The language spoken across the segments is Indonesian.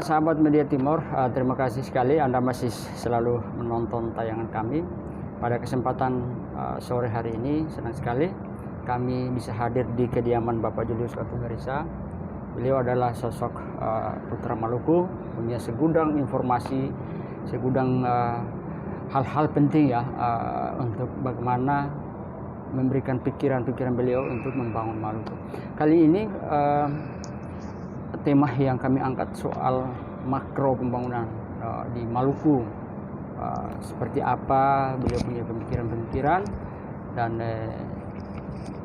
Sahabat Media Timur, terima kasih sekali Anda masih selalu menonton tayangan kami. Pada kesempatan sore hari ini, senang sekali kami bisa hadir di kediaman Bapak Julius Latugarisa. Beliau adalah sosok putra Maluku, punya segudang informasi, segudang hal-hal penting ya untuk bagaimana memberikan pikiran-pikiran beliau untuk membangun Maluku. Kali ini tema yang kami angkat soal makro pembangunan di Maluku. Seperti apa beliau punya pemikiran-pemikiran, dan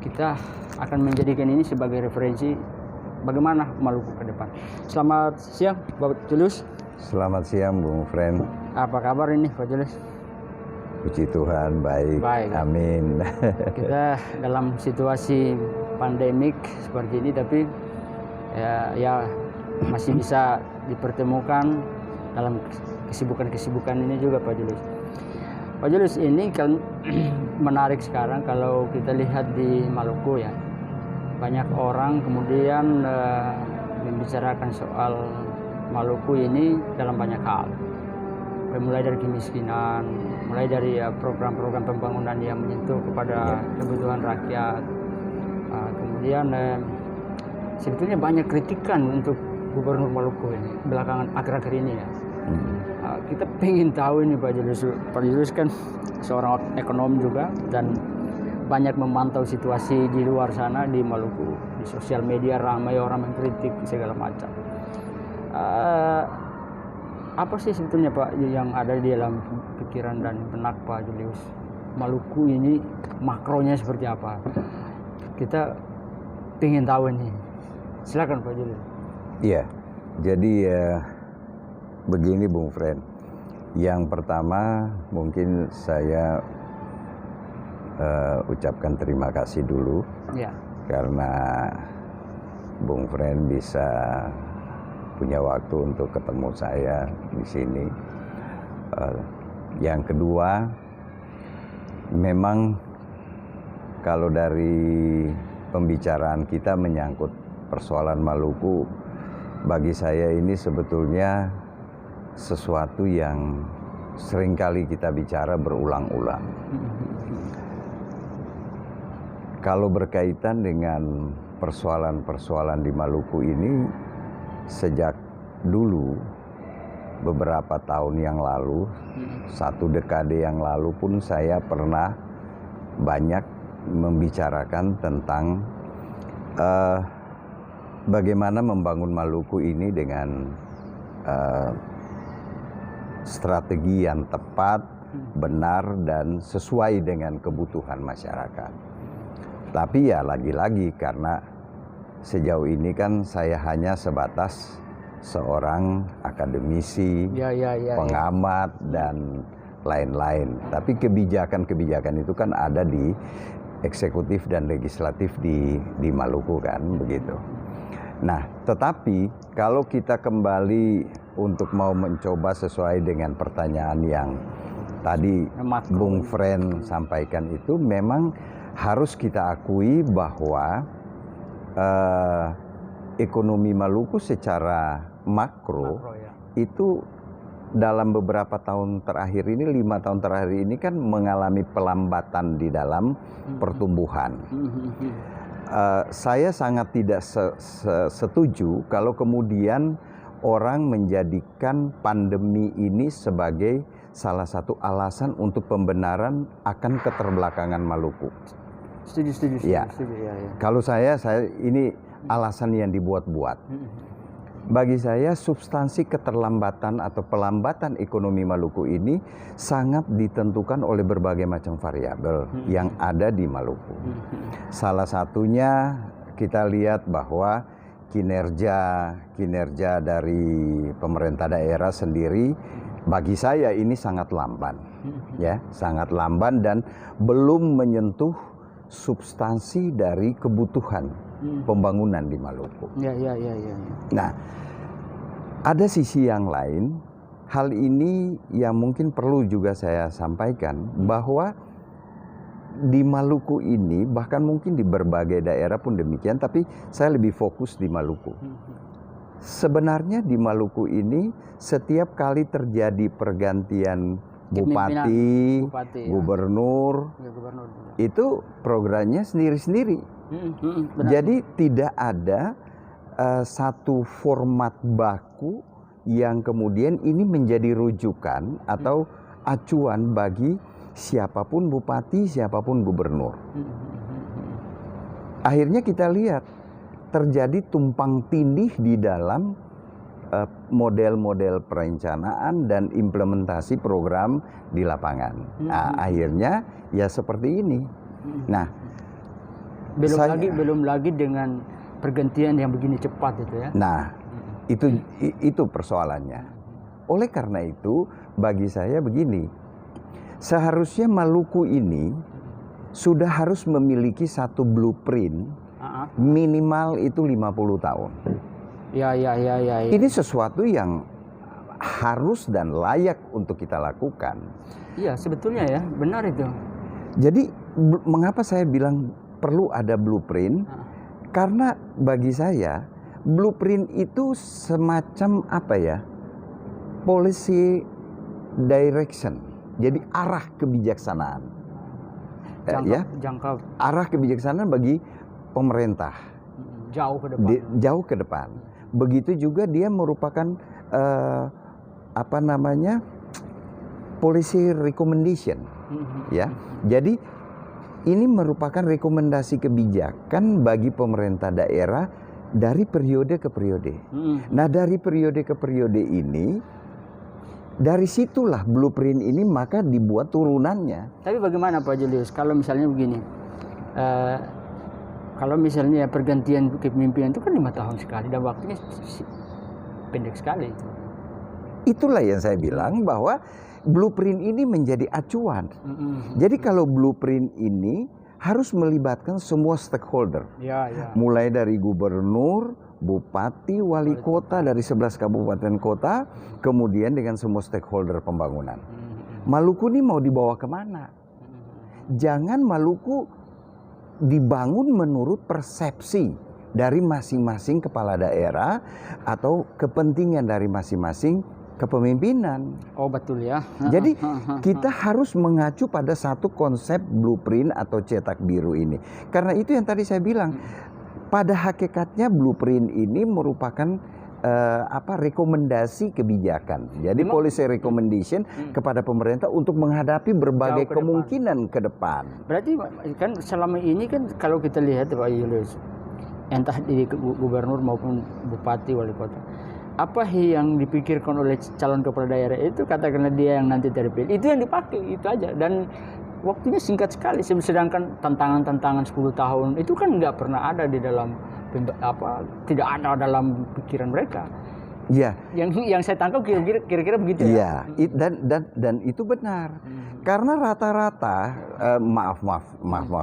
kita akan menjadikan ini sebagai referensi bagaimana Maluku ke depan. Selamat siang Bapak Julius. Selamat siang Bung Fren. Apa kabar ini Pak Julius? Puji Tuhan, baik. Amin. Kita dalam situasi pandemik seperti ini, tapi ya masih bisa dipertemukan dalam kesibukan-kesibukan ini juga Pak Julius. Pak Julius, ini kan menarik sekarang kalau kita lihat di Maluku ya. Banyak orang kemudian membicarakan soal Maluku ini dalam banyak hal. Mulai dari kemiskinan, mulai dari program-program pembangunan yang menyentuh kepada kebutuhan rakyat. Kemudian sebetulnya banyak kritikan untuk Gubernur Maluku ini belakangan akhir-akhir ini ya. Kita pengen tahu ini Pak Julius. Pak Julius kan seorang ekonom juga dan banyak memantau situasi di luar sana di Maluku. Di sosial media ramai orang mengkritik segala macam. Apa sih sebetulnya Pak yang ada di dalam pikiran dan benak Pak Julius? Maluku ini makronya seperti apa? Kita pengen tahu ini. Silakan Pak Julius. Iya, jadi begini Bung Fren. Yang pertama mungkin saya ucapkan terima kasih dulu ya, karena Bung Fren bisa punya waktu untuk ketemu saya di sini. Yang kedua, memang kalau dari pembicaraan kita menyangkut persoalan Maluku, bagi saya ini sebetulnya sesuatu yang seringkali kita bicara berulang-ulang. Kalau berkaitan dengan persoalan-persoalan di Maluku ini, sejak dulu beberapa tahun yang lalu, 1 dekade yang lalu pun saya pernah banyak membicarakan tentang bagaimana membangun Maluku ini dengan strategi yang tepat, benar, dan sesuai dengan kebutuhan masyarakat. Tapi ya lagi-lagi karena sejauh ini kan saya hanya sebatas seorang akademisi, pengamat, dan lain-lain. Tapi kebijakan-kebijakan itu kan ada di eksekutif dan legislatif di Maluku kan, begitu. Nah, tetapi kalau kita kembali untuk mau mencoba sesuai dengan pertanyaan yang tadi Bung Fren sampaikan itu, memang harus kita akui bahwa ekonomi Maluku secara makro itu dalam beberapa tahun terakhir ini, 5 tahun terakhir ini kan mengalami pelambatan di dalam pertumbuhan. Saya sangat tidak setuju kalau kemudian orang menjadikan pandemi ini sebagai salah satu alasan untuk pembenaran akan keterbelakangan Maluku. Setuju. Ya. Kalau saya ini alasan yang dibuat-buat. Bagi saya substansi keterlambatan atau pelambatan ekonomi Maluku ini sangat ditentukan oleh berbagai macam variabel yang ada di Maluku. Salah satunya kita lihat bahwa kinerja dari pemerintah daerah sendiri bagi saya ini sangat lamban. Ya, sangat lamban dan belum menyentuh substansi dari kebutuhan pembangunan di Maluku. Nah, ada sisi yang lain, hal ini yang mungkin perlu juga saya sampaikan, bahwa di Maluku ini, bahkan mungkin di berbagai daerah pun demikian, tapi saya lebih fokus di Maluku. Sebenarnya di Maluku ini setiap kali terjadi pergantian bupati, ya. gubernur, Ya, gubernur juga. itu programnya sendiri-sendiri. Benar. Jadi tidak ada satu format baku yang kemudian ini menjadi rujukan atau acuan bagi siapapun bupati, siapapun gubernur. Akhirnya kita lihat terjadi tumpang tindih di dalam model-model perencanaan dan implementasi program di lapangan. Nah, akhirnya ya seperti ini. Nah, belum lagi dengan pergantian yang begini cepat itu ya. Nah, itu persoalannya. Oleh karena itu, bagi saya begini, seharusnya Maluku ini sudah harus memiliki satu blueprint minimal itu 50 tahun. Ya. Ini sesuatu yang harus dan layak untuk kita lakukan. Iya, sebetulnya ya, benar itu. Jadi mengapa saya bilang perlu ada blueprint? Karena bagi saya blueprint itu semacam apa ya? Policy direction. Jadi arah kebijaksanaan. Arah kebijaksanaan bagi pemerintah jauh ke depan. Begitu juga dia merupakan policy recommendation, ya. Jadi ini merupakan rekomendasi kebijakan bagi pemerintah daerah dari periode ke periode. Nah, dari periode ke periode ini, dari situlah blueprint ini maka dibuat turunannya. Tapi bagaimana Pak Julius, kalau misalnya begini, kalau misalnya pergantian kepemimpinan itu kan 5 tahun sekali dan waktunya pendek sekali. Itulah yang saya bilang bahwa blueprint ini menjadi acuan. Jadi kalau blueprint ini harus melibatkan semua stakeholder. Mulai dari gubernur, bupati, wali kota dari 11 kabupaten kota, kemudian dengan semua stakeholder pembangunan. Maluku ini mau dibawa kemana? Jangan Maluku dibangun menurut persepsi dari masing-masing kepala daerah atau kepentingan dari masing-masing kepemimpinan. Oh, betul ya. Jadi kita harus mengacu pada satu konsep blueprint atau cetak biru ini. Karena itu yang tadi saya bilang, pada hakikatnya blueprint ini merupakan rekomendasi kebijakan. Jadi policy recommendation kepada pemerintah untuk menghadapi berbagai kemungkinan ke depan. Berarti kan selama ini kan kalau kita lihat Pak Julius, entah di gubernur maupun bupati wali kota, apa yang dipikirkan oleh calon kepala daerah itu, katakanlah dia yang nanti terpilih, itu yang dipakai, itu aja. Dan waktunya singkat sekali, sedangkan tantangan-tantangan 10 tahun itu kan nggak pernah ada di dalam tidak ada dalam pikiran mereka. Ya. Yang saya tangkap kira-kira begitu ya. Dan itu benar. Karena rata-rata maaf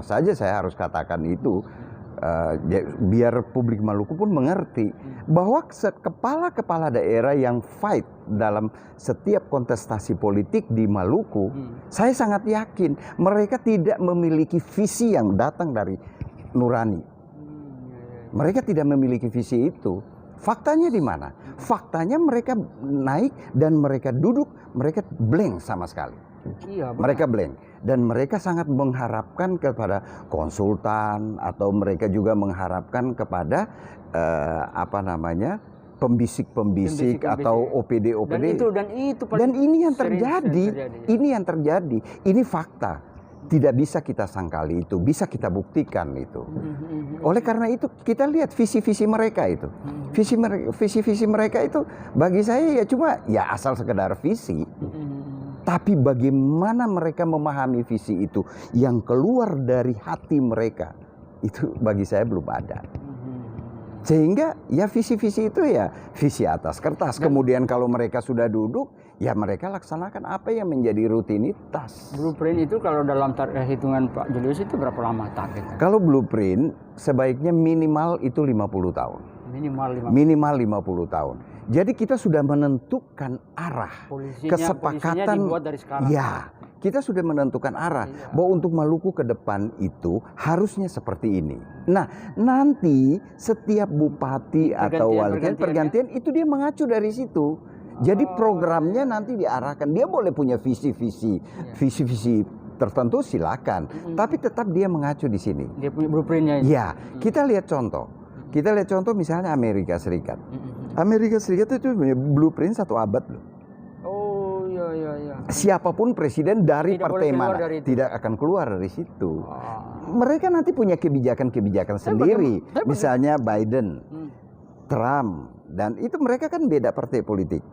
saja saya harus katakan itu. Biar publik Maluku pun mengerti bahwa kepala-kepala daerah yang fight dalam setiap kontestasi politik di Maluku, saya sangat yakin mereka tidak memiliki visi yang datang dari nurani. Mereka tidak memiliki visi itu. Faktanya di mana? Faktanya mereka naik dan mereka duduk, mereka blank sama sekali. Iya, mereka blank. Dan mereka sangat mengharapkan kepada konsultan atau mereka juga mengharapkan kepada pembisik-pembisik atau OPD-OPD. Dan ini yang terjadi. Ini yang terjadi. Ini fakta. Tidak bisa kita sangkali itu, bisa kita buktikan itu. Oleh karena itu kita lihat visi-visi mereka itu. Visi-visi mereka itu bagi saya ya cuma ya asal sekedar visi. Tapi bagaimana mereka memahami visi itu yang keluar dari hati mereka, itu bagi saya belum ada. Sehingga ya visi-visi itu ya visi atas kertas. Kemudian kalau mereka sudah duduk, ya mereka laksanakan apa yang menjadi rutinitas. Blueprint itu kalau dalam hitungan Pak Julius itu berapa lama targetnya? Kalau blueprint sebaiknya minimal itu 50 tahun. Minimal 50 tahun. Jadi kita sudah menentukan arah, kesepakatan. Polisinya dibuat dari sekarang. Ya, kita sudah menentukan arah bahwa untuk Maluku ke depan itu harusnya seperti ini. Nah, nanti setiap bupati atau wali pergantian itu dia mengacu dari situ. Jadi programnya nanti diarahkan. Dia boleh punya visi-visi tertentu silakan, tapi tetap dia mengacu di sini. Dia punya blueprintnya. Ya, kita lihat contoh. Kita lihat contoh misalnya Amerika Serikat. Amerika Serikat itu punya blueprint 1 abad loh. Oh iya. Siapapun presiden dari Tidak partai boleh keluar mana dari itu. tidak akan keluar dari situ. Mereka nanti punya kebijakan-kebijakan sendiri. Misalnya Biden, Trump, dan itu mereka kan beda partai politik.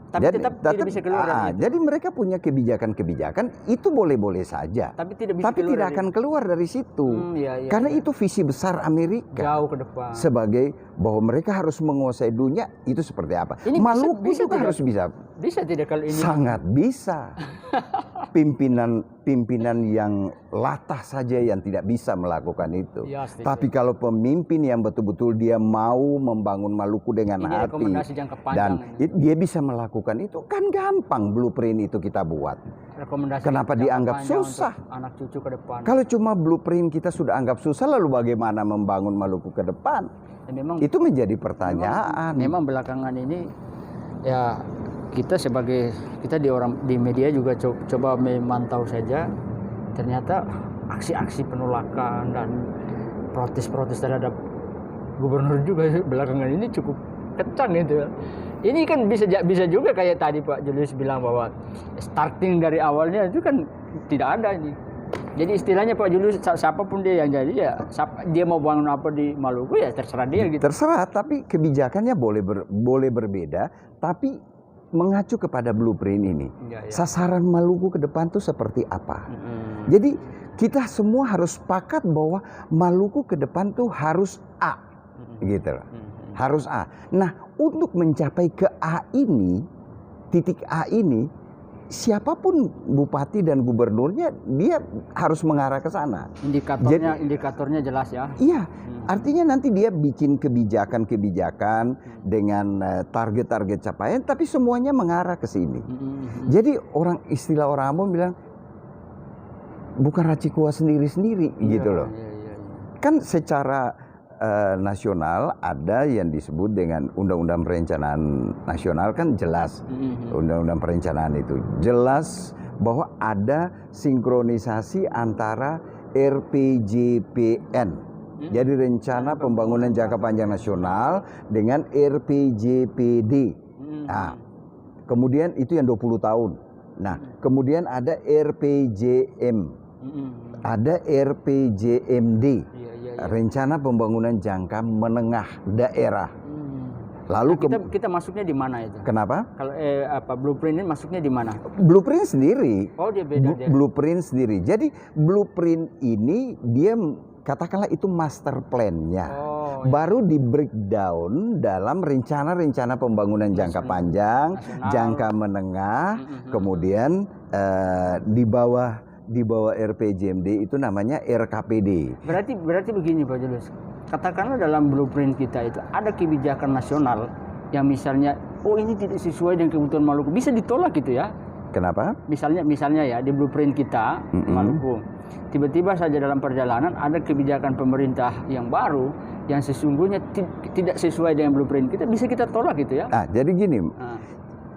Tapi tetap tidak bisa keluar dari itu. Jadi mereka punya kebijakan-kebijakan itu boleh-boleh saja. Tapi tidak akan keluar dari situ. Karena itu visi besar Amerika. Jauh ke depan. Sebagai bahwa mereka harus menguasai dunia itu seperti apa. Ini Maluku bisa juga harus bisa. Bisa tidak kalau ini? Sangat bisa. Pimpinan yang latah saja yang tidak bisa melakukan itu. Ya, tapi kalau pemimpin yang betul-betul dia mau membangun Maluku dengan ini hati rekomendasi jangka panjang dan ini. dia bisa melakukan itu, kan gampang blueprint itu kita buat. Rekomendasi kenapa jangka dianggap panjang susah? untuk anak cucu ke depan. Kalau cuma blueprint kita sudah anggap susah, lalu bagaimana membangun Maluku ke depan? Ya, memang itu menjadi pertanyaan. Memang belakangan ini ya kita di media juga coba memantau saja, ternyata aksi-aksi penolakan dan protes-protes terhadap gubernur juga belakangan ini cukup kencang gitu. Ini kan bisa juga kayak tadi Pak Julius bilang bahwa starting dari awalnya itu kan tidak ada ini. Jadi istilahnya Pak Julius, siapapun dia yang jadi ya dia mau bangun apa di Maluku ya terserah dia gitu. Terserah, tapi kebijakannya boleh berbeda, tapi mengacu kepada blueprint ini. Sasaran Maluku ke depan tuh seperti apa? Jadi kita semua harus sepakat bahwa Maluku ke depan tuh harus A, gitu loh. Harus A. Nah, untuk mencapai ke A ini, titik A ini, siapapun bupati dan gubernurnya dia harus mengarah ke sana. Indikatornya jelas ya. Iya, artinya nanti dia bikin kebijakan dengan target-target capaian, tapi semuanya mengarah ke sini. Jadi istilah orang Ambon bilang bukan racikua sendiri-sendiri gitu loh. Kan secara nasional ada yang disebut dengan Undang-Undang Perencanaan Nasional, kan jelas. Undang-Undang Perencanaan itu jelas bahwa ada sinkronisasi antara RPJPN, jadi Rencana Pembangunan Jangka Panjang Nasional, dengan RPJPD. Nah, kemudian itu yang 20 tahun. Nah, kemudian ada RPJM, ada RPJMD. Rencana Pembangunan Jangka Menengah Daerah. Lalu kita masuknya di mana itu? Kenapa? Kalau blueprint ini masuknya di mana? Blueprint sendiri. Oh, dia beda dia. Blueprint sendiri. Jadi blueprint ini dia katakanlah itu master plan-nya. Baru di breakdown dalam rencana-rencana pembangunan jangka panjang, jangka menengah, kemudian di bawah RPJMD itu namanya RKPD. Berarti begini Pak Julius. Katakanlah dalam blueprint kita itu ada kebijakan nasional yang misalnya ini tidak sesuai dengan kebutuhan Maluku, bisa ditolak gitu ya. Kenapa? Misalnya ya di blueprint kita Maluku, tiba-tiba saja dalam perjalanan ada kebijakan pemerintah yang baru yang sesungguhnya tidak sesuai dengan blueprint kita, bisa kita tolak gitu ya. Jadi gini.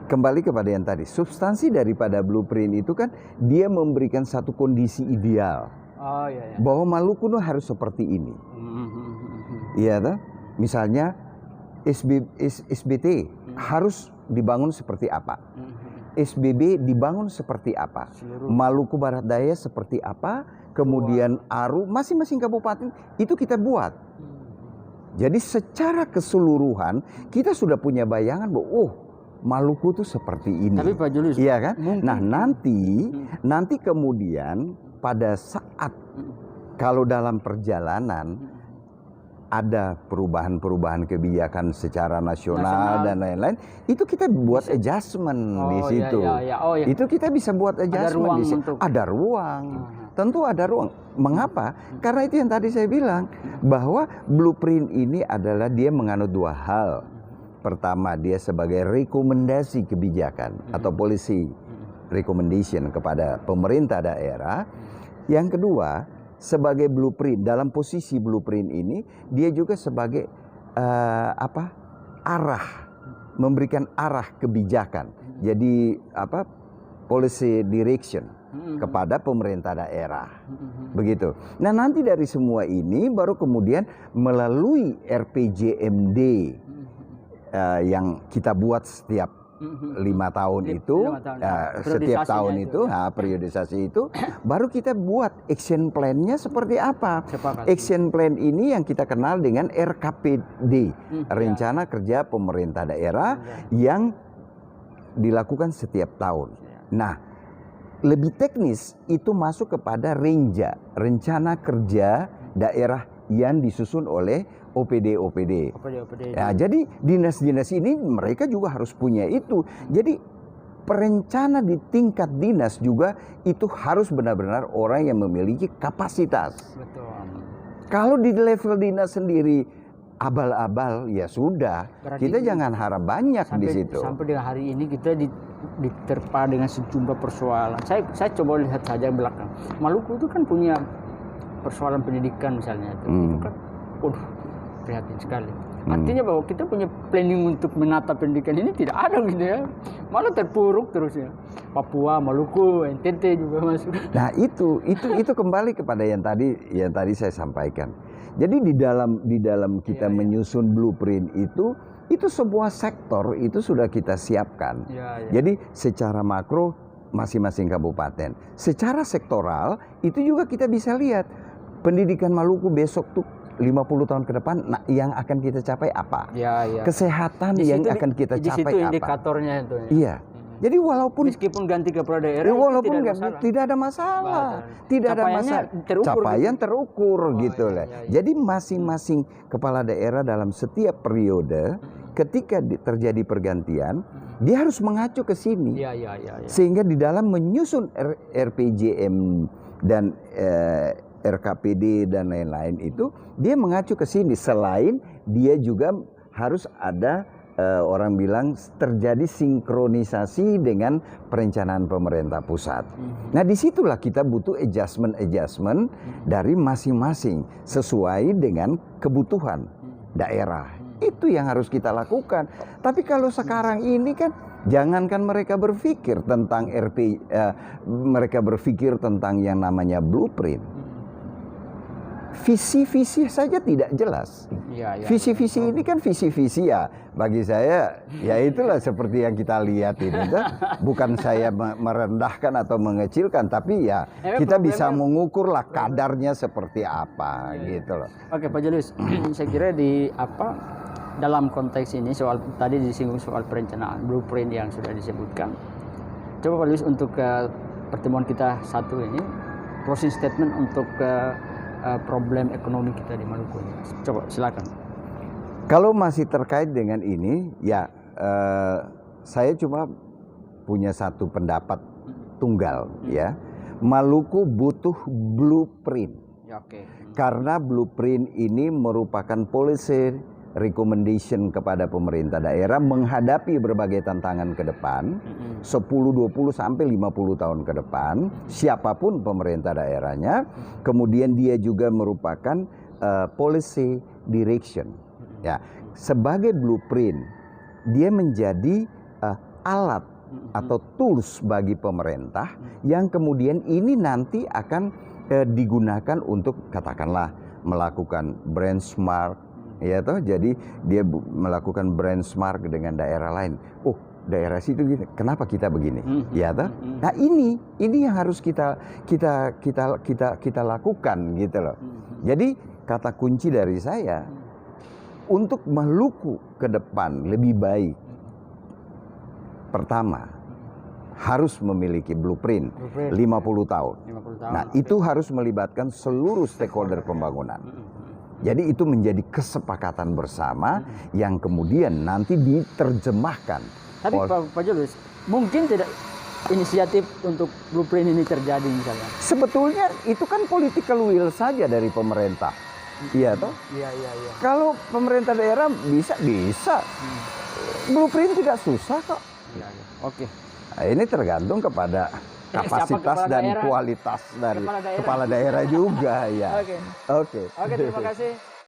Kembali kepada yang tadi, substansi daripada blueprint itu kan dia memberikan satu kondisi ideal. Bahwa Maluku harus seperti ini. Iya toh? Misalnya SBT harus dibangun seperti apa? SBB dibangun seperti apa? Maluku Barat Daya seperti apa? Kemudian Aru, masing-masing kabupaten itu kita buat. Jadi secara keseluruhan kita sudah punya bayangan bahwa Maluku tuh seperti ini. Tapi Pak Julius, iya kan? Nah nanti kemudian pada saat kalau dalam perjalanan ada perubahan-perubahan kebijakan secara nasional dan lain-lain, itu kita buat adjustment di situ. Itu kita bisa buat adjustment di situ. Ada ruang. Tentu ada ruang. Mengapa? Karena itu yang tadi saya bilang bahwa blueprint ini adalah dia menganut dua hal. Pertama, dia sebagai rekomendasi kebijakan atau polisi. recommendation kepada pemerintah daerah. Yang kedua, sebagai blueprint, dalam posisi blueprint ini dia juga sebagai arah, memberikan arah kebijakan. Jadi policy direction kepada pemerintah daerah. Begitu. Nah, nanti dari semua ini baru kemudian melalui RPJMD yang kita buat setiap 5 tahun itu, setiap tahun itu, periodisasi itu, baru kita buat action plan-nya seperti apa. Action plan ini yang kita kenal dengan RKPD, Rencana Kerja Pemerintah Daerah, yang dilakukan setiap tahun. Nah, lebih teknis itu masuk kepada RENJA, Rencana Kerja Daerah yang disusun oleh OPD. Ya, jadi dinas-dinas ini mereka juga harus punya itu. Jadi perencana di tingkat dinas juga itu harus benar-benar orang yang memiliki kapasitas. Betul. Kalau di level dinas sendiri abal-abal, ya sudah. Berarti kita jangan harap banyak di situ. Sampai dengan hari ini kita diterpa dengan sejumlah persoalan. Saya coba lihat saja belakang. Maluku itu kan punya persoalan pendidikan misalnya. Itu kan, prihatin sekali. Artinya bahwa kita punya planning untuk menata pendidikan ini tidak ada gitu ya. Malah terpuruk terus ya. Papua, Maluku, NTT juga masuk. Nah, itu kembali kepada yang tadi saya sampaikan. Jadi di dalam kita menyusun blueprint itu sebuah sektor itu sudah kita siapkan. Jadi secara makro masing-masing kabupaten. Secara sektoral itu juga kita bisa lihat pendidikan Maluku besok tuh 50 tahun ke depan, nah, yang akan kita capai apa? Kesehatan yang akan kita capai apa? Di situ indikatornya itu. Iya. Jadi walaupun meskipun ganti kepala daerah, tidak ada masalah. Capaian terukur gitu lah. Jadi masing-masing kepala daerah dalam setiap periode ketika terjadi pergantian, dia harus mengacu ke sini. Sehingga di dalam menyusun RPJM dan RKPD dan lain-lain itu dia mengacu ke sini. Selain dia juga harus ada orang bilang terjadi sinkronisasi dengan perencanaan pemerintah pusat. Nah, disitulah kita butuh adjustment dari masing-masing sesuai dengan kebutuhan daerah. Itu yang harus kita lakukan. Tapi kalau sekarang ini kan jangankan mereka berpikir tentang mereka berpikir tentang yang namanya blueprint. Visi-visi saja tidak jelas. Visi-visi ini kan visi-visi ya. Bagi saya ya itulah seperti yang kita lihat ini. Bukan saya merendahkan atau mengecilkan, tapi ya kita bisa mengukur lah kadarnya seperti apa gitu loh. Oke Pak Julius, saya kira dalam konteks ini soal tadi disinggung soal perencanaan blueprint yang sudah disebutkan. Coba Pak Julius untuk pertemuan kita satu ini closing statement untuk problem ekonomi kita di Maluku. Coba silakan. Kalau masih terkait dengan ini, ya saya cuma punya satu pendapat tunggal ya. Maluku butuh blueprint. Karena blueprint ini merupakan policy recommendation kepada pemerintah daerah menghadapi berbagai tantangan ke depan, 10, 20 sampai 50 tahun ke depan, siapapun pemerintah daerahnya. Kemudian dia juga merupakan policy direction. Ya, sebagai blueprint, dia menjadi alat atau tools bagi pemerintah yang kemudian ini nanti akan digunakan untuk katakanlah melakukan benchmark. Ya toh, jadi dia melakukan benchmark dengan daerah lain. Oh, daerah situ gini, kenapa kita begini? Ya toh. Nah, ini yang harus kita lakukan gitu loh. Jadi kata kunci dari saya untuk Maluku ke depan lebih baik. Pertama, harus memiliki blueprint 50 tahun. Nah, itu harus melibatkan seluruh stakeholder pembangunan. Jadi itu menjadi kesepakatan bersama yang kemudian nanti diterjemahkan. Tapi Pak Julius, mungkin tidak inisiatif untuk blueprint ini terjadi misalnya? Sebetulnya itu kan political will saja dari pemerintah. Iya toh? Iya. Kalau pemerintah daerah bisa. Blueprint tidak susah kok. Oke. Nah, ini tergantung kepada kapasitas kepala dan daerah? kualitas dari Kepala daerah. kepala daerah juga ya. Oke. Oke. Oke, terima kasih.